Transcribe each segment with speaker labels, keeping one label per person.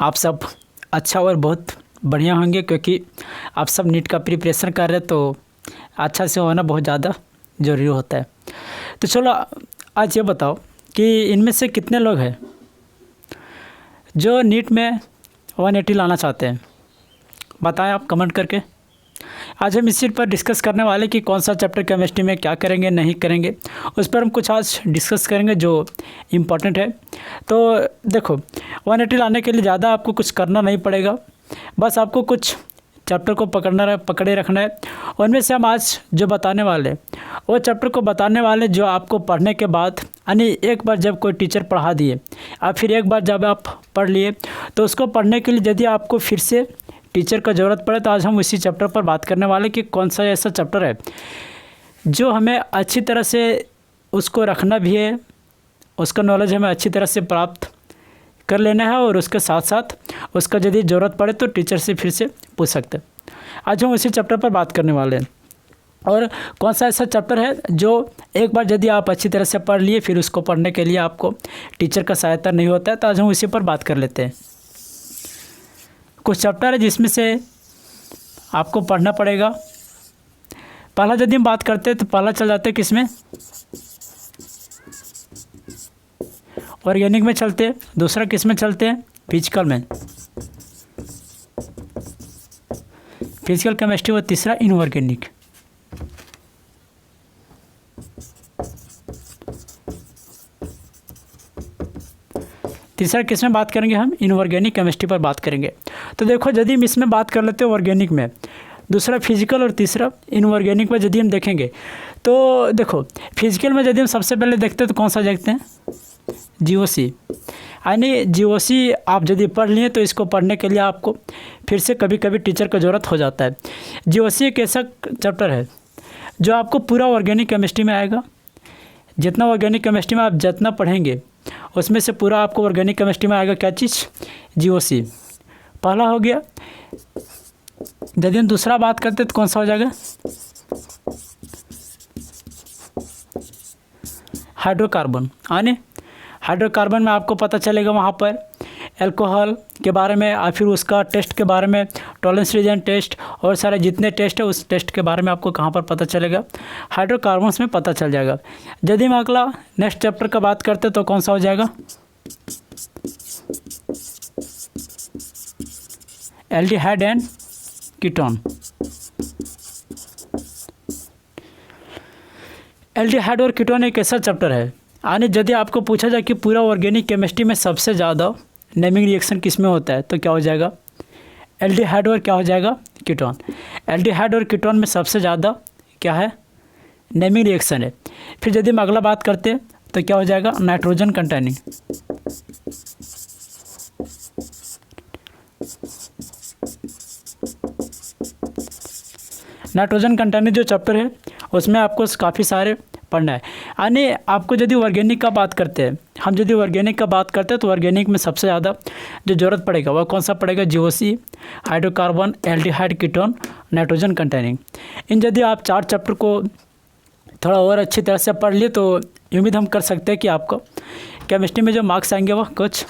Speaker 1: आप सब अच्छा और बहुत बढ़िया होंगे, क्योंकि आप सब नीट का प्रिपरेशन कर रहे हैं तो अच्छा से होना बहुत ज़्यादा ज़रूरी होता है। तो चलो आज ये बताओ कि इनमें से कितने लोग हैं जो नीट में 180 लाना चाहते हैं। बताएं आप कमेंट करके। आज हम इसी पर डिस्कस करने वाले कि कौन सा चैप्टर केमिस्ट्री में क्या करेंगे नहीं करेंगे, उस पर हम कुछ आज डिस्कस करेंगे जो इम्पोर्टेंट है। तो देखो, 180 लाने के लिए ज़्यादा आपको कुछ करना नहीं पड़ेगा, बस आपको कुछ चैप्टर को पकड़े रखना है। उनमें से हम आज जो बताने वाले वो चैप्टर को बताने वाले जो आपको पढ़ने के बाद, यानी एक बार जब कोई टीचर पढ़ा दिए और फिर एक बार जब आप पढ़ लिए तो उसको पढ़ने के लिए यदि आपको फिर से टीचर का ज़रूरत पड़े, तो आज हम इसी चैप्टर पर बात करने वाले कि कौन सा ऐसा चैप्टर है जो हमें अच्छी तरह से उसको रखना भी है, उसका नॉलेज हमें अच्छी तरह से प्राप्त कर लेना है और उसके साथ साथ उसका यदि ज़रूरत पड़े तो टीचर से फिर से पूछ सकते हैं। आज हम इसी चैप्टर पर बात करने वाले हैं। और कौन सा ऐसा चैप्टर है जो एक बार यदि आप अच्छी तरह से पढ़ लिए फिर उसको पढ़ने के लिए आपको टीचर का सहायता नहीं होता है, तो आज हम इसी पर बात कर लेते हैं। कुछ चैप्टर है जिसमें से आपको पढ़ना पड़ेगा। पहला यदि हम बात करते हैं तो पहला चल जाते हैं किसमें, ऑर्गेनिक में चलते हैं। दूसरा किस में चलते हैं, फिजिकल में, फिजिकल केमिस्ट्री। और तीसरा इनऑर्गेनिक। तीसरा किस में बात करेंगे, हम इनऑर्गेनिक केमिस्ट्री पर बात करेंगे। तो देखो, यदि हम इसमें बात कर लेते हैं ऑर्गेनिक में, दूसरा फिजिकल और तीसरा इनऑर्गेनिक में यदि हम देखेंगे तो देखो, फिजिकल में यदि हम सबसे पहले देखते हैं तो कौन सा देखते हैं, जीओसी। यानी जीओसी आप यदि पढ़ लिए तो इसको पढ़ने के लिए आपको फिर से कभी कभी टीचर का ज़रूरत हो जाता है। जीओसी एक ऐसा चैप्टर है जो आपको पूरा ऑर्गेनिक केमिस्ट्री में आएगा। जितना ऑर्गेनिक केमिस्ट्री में आप जितना पढ़ेंगे उसमें से पूरा आपको ऑर्गेनिक केमिस्ट्री में आएगा क्या चीज़, जीओसी। पहला हो गया। यदि हम दूसरा बात करते तो कौन सा हो जाएगा, हाइड्रोकार्बन। यानी हाइड्रोकार्बन में आपको पता चलेगा वहाँ पर अल्कोहल के बारे में और फिर उसका टेस्ट के बारे में, टॉलरेंस रीजन टेस्ट और सारे जितने टेस्ट है उस टेस्ट के बारे में आपको कहाँ पर पता चलेगा, हाइड्रोकार्बन्स में पता चल जाएगा। यदि हम अगला नेक्स्ट चैप्टर का बात करते तो कौन सा हो जाएगा, एल्डिहाइड एंड कीटोन। एल्डिहाइड और कीटोन एक ऐसा चैप्टर है, यानी यदि आपको पूछा जाए कि पूरा ऑर्गेनिक केमिस्ट्री में सबसे ज़्यादा नेमिंग रिएक्शन किस में होता है, तो क्या हो जाएगा, एल्डिहाइड और क्या हो जाएगा, कीटोन। एल्डिहाइड और कीटोन में सबसे ज़्यादा क्या है, नेमिंग रिएक्शन है। फिर यदि हम अगला बात करते हैं तो क्या हो जाएगा, नाइट्रोजन कंटेनिंग। नाइट्रोजन कंटेनिंग जो चैप्टर है उसमें आपको काफ़ी सारे पढ़ना है। यानी आपको यदि ऑर्गेनिक का बात करते हैं, हम यदि ऑर्गेनिक का बात करते हैं तो ऑर्गेनिक में सबसे ज़्यादा जो ज़रूरत पड़ेगा वह कौन सा पड़ेगा, GOC, hydrocarbon, aldehyde, ketone, nitrogen containing. इन यदि आप 4 चैप्टर को थोड़ा और अच्छी तरह से पढ़ लिए तो उम्मीद हम कर सकते हैं कि आपको केमिस्ट्री में जो मार्क्स आएंगे वह कुछ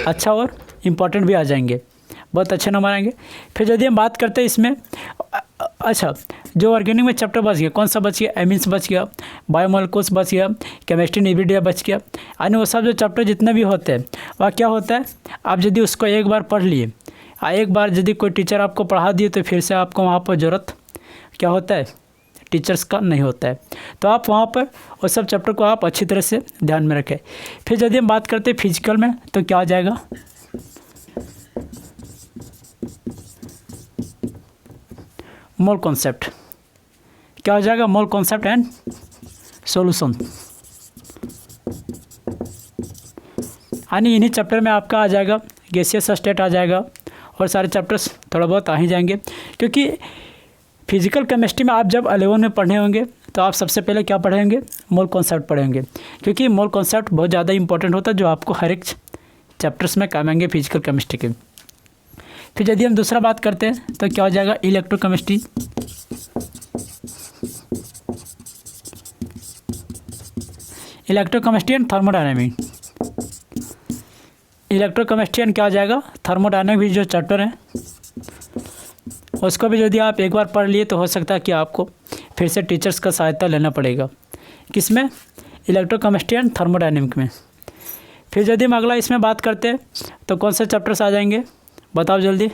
Speaker 1: अच्छा और इम्पॉर्टेंट भी आ जाएंगे, बहुत अच्छे नंबर आएंगे। फिर यदि हम बात करते हैं इसमें, अच्छा, जो ऑर्गेनिक में चैप्टर बच गया, कौन सा बच गया, एमिन्स बच गया, बायोमोलिक्यूल्स बच गया, केमिस्ट्री न्यूक्लियर बच गया। यानी वो सब जो चैप्टर जितने भी होते हैं वह क्या होता है, आप यदि उसको एक बार पढ़ लिए, एक बार यदि कोई टीचर आपको पढ़ा दिए तो फिर से आपको वहाँ पर ज़रूरत क्या होता है, टीचर्स का नहीं होता है। तो आप वहाँ पर उस सब चैप्टर को आप अच्छी तरह से ध्यान में रखें। फिर यदि हम बात करते हैं फिजिकल में तो क्या हो जाएगा, मोल कॉन्सेप्ट। क्या हो जाएगा, मोल कॉन्सेप्ट एंड सॉल्यूशन। यानी इन्हीं चैप्टर में आपका आ जाएगा, गैसियस स्टेट आ जाएगा और सारे चैप्टर्स थोड़ा बहुत आ ही जाएंगे। क्योंकि फिजिकल केमिस्ट्री में आप जब 11 में पढ़े होंगे तो आप सबसे पहले क्या पढ़ेंगे, मोल कॉन्सेप्ट पढ़ेंगे। क्योंकि मोल कॉन्सेप्ट बहुत ज़्यादा इंपॉर्टेंट होता है जो आपको हर एक चैप्टर्स में काम आएंगे फिजिकल केमिस्ट्री के। फिर यदि हम दूसरा बात करते हैं तो क्या हो जाएगा, electrochemistry. Electrochemistry and thermodynamics. Electrochemistry and क्या आ जाएगा, थर्मोडायनामिक भी जो चैप्टर है उसको भी यदि आप एक बार पढ़ लिए तो हो सकता है कि आपको फिर से टीचर्स का सहायता लेना पड़ेगा। किसमें, इलेक्ट्रोकेमिस्ट्री एंड थर्मोडायनामिक में। फिर यदि हम अगला इसमें बात करते हैं तो कौन से चैप्टर्स आ जाएंगे, बताओ जल्दी।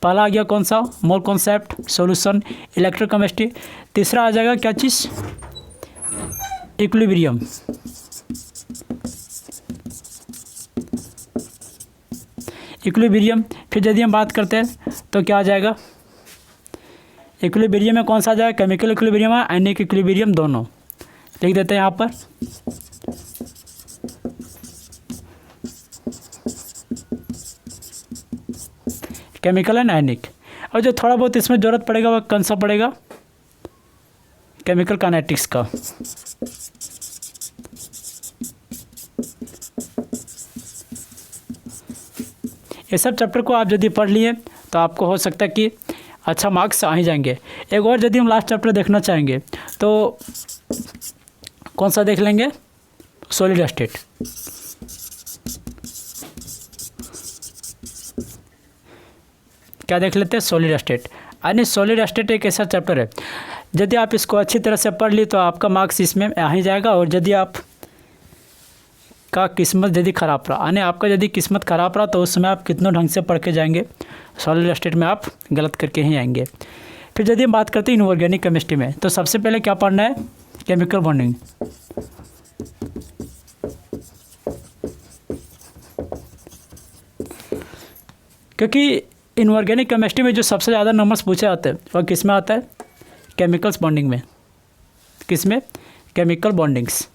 Speaker 1: पहला आ गया कौन सा, मोल कॉन्सेप्ट, सॉल्यूशन, इलेक्ट्रोकेमिस्ट्री। तीसरा आ जाएगा क्या चीज़, इक्विलिब्रियम। इक्विलिब्रियम। फिर यदि हम बात करते हैं तो क्या आ जाएगा, इक्विलिब्रियम में कौन सा आ जाएगा, केमिकल इक्विलिब्रियम है, आयनिक इक्विलिब्रियम, दोनों लिख देते हैं यहाँ पर। केमिकल एंड आयनिक। और जो थोड़ा बहुत इसमें ज़रूरत पड़ेगा वह कौन सा पड़ेगा, केमिकल काइनेटिक्स का। ये सब चैप्टर को आप यदि पढ़ लिए तो आपको हो सकता है कि अच्छा मार्क्स आ ही जाएंगे। एक और यदि हम लास्ट चैप्टर देखना चाहेंगे तो कौन सा देख लेंगे, सॉलिड स्टेट। क्या देख लेते हैं, सॉलिड स्टेट। यानी सॉलिड स्टेट एक ऐसा चैप्टर है यदि आप इसको अच्छी तरह से पढ़ ली तो आपका मार्क्स इसमें आ ही जाएगा। और यदि आप का किस्मत यदि ख़राब रहा, यानी आपका यदि किस्मत ख़राब रहा तो उस समय आप कितनों ढंग से पढ़ के जाएंगे, सॉलिड स्टेट में आप गलत करके ही आएंगे। फिर यदि हम बात करते हैं इनऑर्गेनिक केमिस्ट्री में तो सबसे पहले क्या पढ़ना है, केमिकल बॉन्डिंग। क्योंकि इनऑर्गेनिक केमिस्ट्री में जो सबसे ज़्यादा नंबर्स पूछे जाते हैं वह किस में आता है, केमिकल्स बॉन्डिंग में। किस में, केमिकल बॉन्डिंग्स।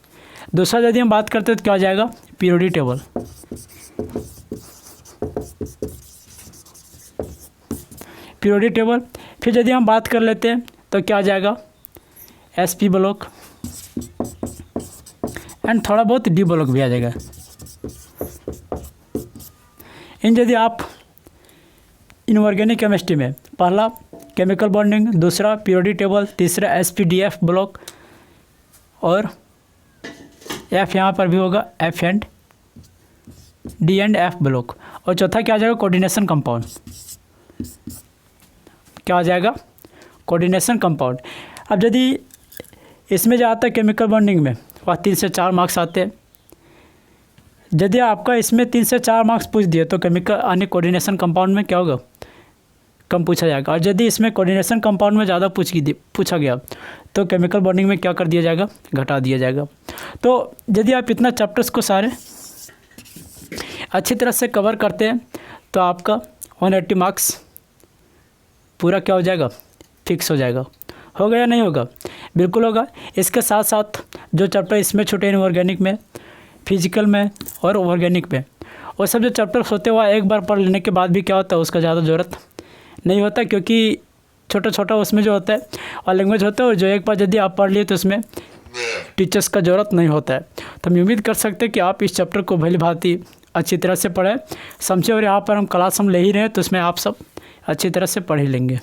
Speaker 1: दूसरा यदि हम बात करते हैं तो क्या आ जाएगा, पीरियोडिक टेबल। Periodic table. फिर यदि हम बात कर लेते हैं तो क्या आ जाएगा, एसपी ब्लॉक एंड थोड़ा बहुत डी ब्लॉक भी आ जाएगा। इन यदि आप इनऑर्गेनिक केमिस्ट्री में पहला केमिकल बॉन्डिंग, दूसरा पीरियोडिक टेबल, तीसरा एसपीडीएफ ब्लॉक और एफ यहाँ पर भी होगा, F and D and F block. और चौथा क्या आ जाएगा, कोऑर्डिनेशन कंपाउंड। क्या आ जाएगा, कोऑर्डिनेशन कंपाउंड। अब यदि इसमें जो आता है केमिकल बॉन्डिंग में वह 3 से 4 मार्क्स आते हैं। यदि आपका इसमें 3 से 4 मार्क्स पूछ दिए तो केमिकल यानी कोऑर्डिनेशन कंपाउंड में क्या होगा, कम पूछा जाएगा। और यदि इसमें कोऑर्डिनेशन कंपाउंड में ज़्यादा पूछा गया तो केमिकल बॉन्डिंग में क्या कर दिया जाएगा, घटा दिया जाएगा। तो यदि आप इतना चैप्टर्स को सारे अच्छी तरह से कवर करते हैं तो आपका 180 मार्क्स पूरा क्या हो जाएगा, फिक्स हो जाएगा। होगा या नहीं होगा, बिल्कुल होगा। इसके साथ साथ जो चैप्टर इसमें छूटे इनऑर्गेनिक में, फिजिकल में और ऑर्गेनिक में, वो सब जो चैप्टर्स होते हैं वह एक बार पढ़ लेने के बाद भी क्या होता है, उसका ज़्यादा ज़रूरत नहीं होता। क्योंकि छोटा छोटा उसमें जो होता है और लैंग्वेज होता है और जो एक बार यदि आप पढ़ लिए तो उसमें टीचर्स का ज़रूरत नहीं होता है। तो हम उम्मीद कर सकते हैं कि आप इस चैप्टर को भली भांति अच्छी तरह से पढ़ें, समझे। और यहाँ पर हम क्लास ले ही रहे हैं तो उसमें आप सब अच्छी तरह से पढ़ ही लेंगे।